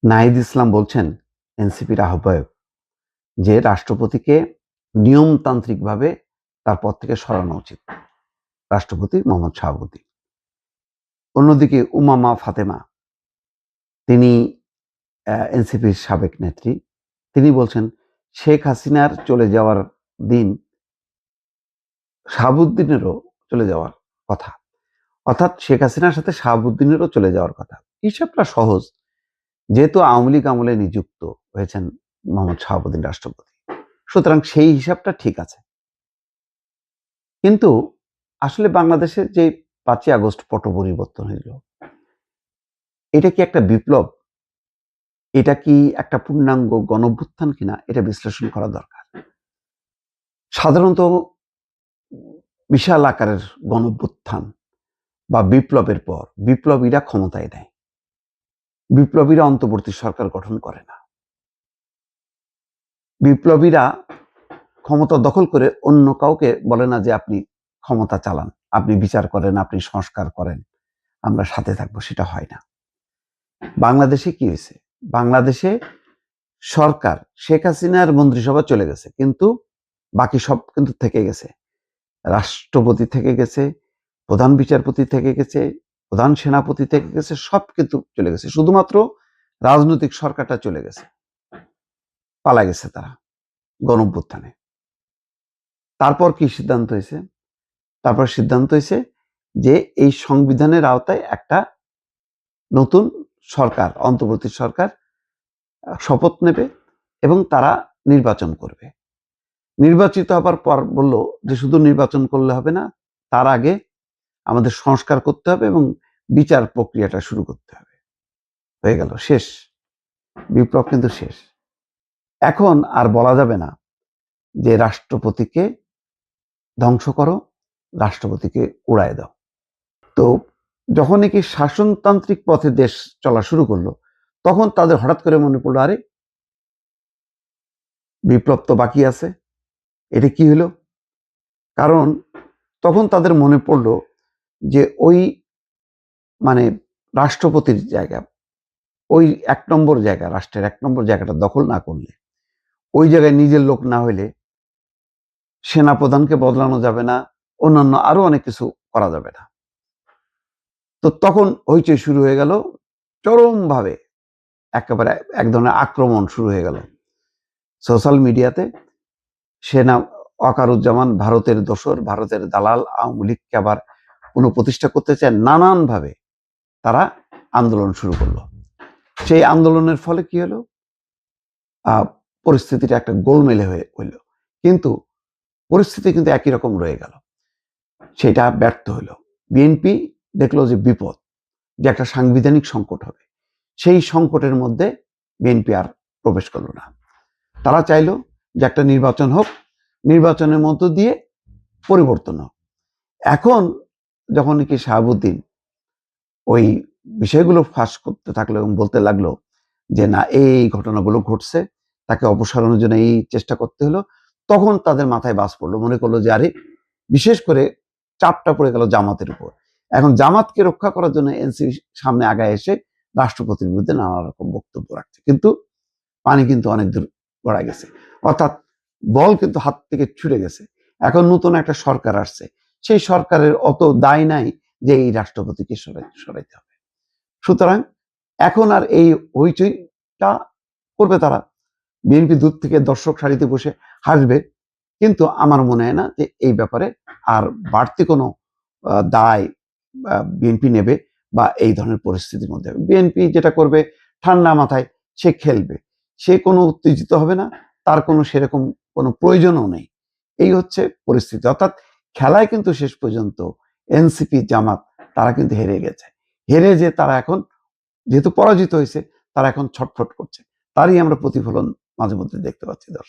নাহিদ ইসলাম বলছেন, এনসিপির আহ্বায়ক, যে রাষ্ট্রপতিকে নিয়মতান্ত্রিকভাবে তার পদ থেকে সরানো উচিত, রাষ্ট্রপতি মোহাম্মদ শাহাবুদ্দিন। অন্যদিকে উমামা ফাতেমা, তিনি এনসিপির সাবেক নেত্রী, তিনি বলছেন শেখ হাসিনার চলে যাওয়ার দিন শাহাবুদ্দিনেরও চলে যাওয়ার কথা, অর্থাৎ শেখ হাসিনার সাথে শাহাবুদ্দিনেরও চলে যাওয়ার কথা। হিসাবটা সহজ, যেহেতু আওয়ামী লীগ আমলে নিযুক্ত হয়েছেন মোহাম্মদ শাহাবুদ্দিন রাষ্ট্রপতি, সুতরাং সেই হিসাবটা ঠিক আছে। কিন্তু আসলে বাংলাদেশের যে 5ই আগস্ট পট পরিবর্তন হইল, এটা কি একটা বিপ্লব? এটা কি একটা পূর্ণাঙ্গ গণঅভ্যুত্থান কিনা, এটা বিশ্লেষণ করা দরকার। সাধারণত বিশাল আকারের গণঅভ্যুত্থান বা বিপ্লবের পর বিপ্লবীরা ক্ষমতায় নেয়, বিপ্লবীরা অন্তর্বর্তী সরকার গঠন করে না। বিপ্লবীরা ক্ষমতা দখল করে অন্য কাউকে বলে না যে আপনি ক্ষমতা চালান, আপনি বিচার করেন, আপনি সংস্কার করেন, আমরা সাথে থাকবো, সেটা হয় না। বাংলাদেশে কি হয়েছে? বাংলাদেশে সরকার, শেখ হাসিনার মন্ত্রিসভা চলে গেছে, কিন্তু বাকি সব কিন্তু থেকে গেছে। রাষ্ট্রপতি থেকে গেছে, প্রধান বিচারপতি থেকে গেছে, প্রধান সেনাপতি থেকে গেছে, সব কিন্তু চলে গেছে। শুধুমাত্র রাজনৈতিক সরকারটা চলে গেছে, পালা গেছে তারা গণঅভ্যুত্থানে। তারপর কি সিদ্ধান্ত হয়েছে? তারপর সিদ্ধান্ত হয়েছে যে এই সংবিধানের আওতায় একটা নতুন সরকার, অন্তর্বর্তী সরকার শপথ নেবে এবং তারা নির্বাচন করবে। নির্বাচিত হবার পর বলল যে শুধু নির্বাচন করলে হবে না, তার আগে আমাদের সংস্কার করতে হবে এবং বিচার প্রক্রিয়াটা শুরু করতে হবে। হয়ে গেল, শেষ। বিপ্লব কিন্তু শেষ। এখন আর বলা যাবে না যে রাষ্ট্রপতিকে ধ্বংস করো, রাষ্ট্রপতিকে উড়ায় দাও। তো যখন নাকি শাসনতান্ত্রিক পথে দেশ চলা শুরু করলো, তখন তাদের হঠাৎ করে মনে পড়লো, আরে বিপ্লব তো বাকি আছে, এটা কি হলো? কারণ তখন তাদের মনে পড়লো যে ওই মানে রাষ্ট্রপতির জায়গা, ওই 1 নম্বর জায়গা, রাষ্ট্রের 1 নম্বর জায়গাটা দখল না করলে, ওই জায়গায় নিজের লোক না হইলে সেনাপ্রধানকে বদলানো যাবে না, অন্যান্য আরো অনেক কিছু করা যাবে না। তো তখন হইচই শুরু হয়ে গেল, চরমভাবে একেবারে এক ধরনের আক্রমণ শুরু হয়ে গেল সোশ্যাল মিডিয়াতে। সেনা ওয়াকারুজ্জামান ভারতের দোসর, ভারতের দালাল, আওয়ামী লীগকে আবার পুনঃপ্রতিষ্ঠা করতে চায়, নানানভাবে তারা আন্দোলন শুরু করলো। সেই আন্দোলনের ফলে কি হলো? পরিস্থিতিটা একটা গোলমেলে হইল, কিন্তু পরিস্থিতি কিন্তু একই রকম রয়ে গেল। সেটা ব্যর্থ হলো। বিএনপি দেখলো যে বিপদ, যে একটা সাংবিধানিক সংকট হবে। সেই সংকটের মধ্যে বিএনপি আর প্রবেশ করলো না। তারা চাইলো যে একটা নির্বাচন হোক, নির্বাচনের মধ্য দিয়ে পরিবর্তন হোক। এখন যখন নাকি শাহাবুদ্দিন ওই বিষয়গুলো ফাঁস করতে থাকলো এবং বলতে লাগলো যে না, এই ঘটনাগুলো ঘটছে, তাকে অপসারণের জন্য এই চেষ্টা করতে হলো, তখন তাদের মাথায় বাজ পড়লো, মনে করলো যে আরে, বিশেষ করে চাপটা পড়ে গেল জামাতের উপর। এখন জামাতকে রক্ষা করার জন্য এনসিপি সামনে আগায় এসে রাষ্ট্রপতির বিরুদ্ধে নানা রকম বক্তব্য রাখছে, কিন্তু পানি কিন্তু অনেক দূর গড়ায় গেছে, অর্থাৎ বল কিন্তু হাত থেকে ছুটে গেছে। এখন নতুন একটা সরকার আসছে, সেই সরকারের অত দায় নাই যে এই রাষ্ট্রপতিকে সরাইতে হবে। সুতরাং এখন আর এই হইচইটা করবে তারা, বিএনপি দূর থেকে দর্শক সারিতে বসে হাসবে, কিন্তু আমার মনে হয় না যে এই ব্যাপারে আর বাড়তি কোনো দায় বিএনপি নেবে বা এই ধরনের পরিস্থিতির মধ্যে। বিএনপি যেটা করবে, ঠান্ডা মাথায় সে খেলবে, সে কোনো উত্তেজিত হবে না, তার কোনো সেরকম কোনো প্রয়োজনও নেই। এই হচ্ছে পরিস্থিতি, অর্থাৎ খেলায় কিন্তু শেষ পর্যন্ত এনসিপি, জামাত তারা কিন্তু হেরে গেছে। হেরে যে তারা এখন যেহেতু পরাজিত হয়েছে, তারা এখন ছটফট করছে, তারই আমরা প্রতিফলন মাঝে মধ্যে দেখতে পাচ্ছি দর্শক।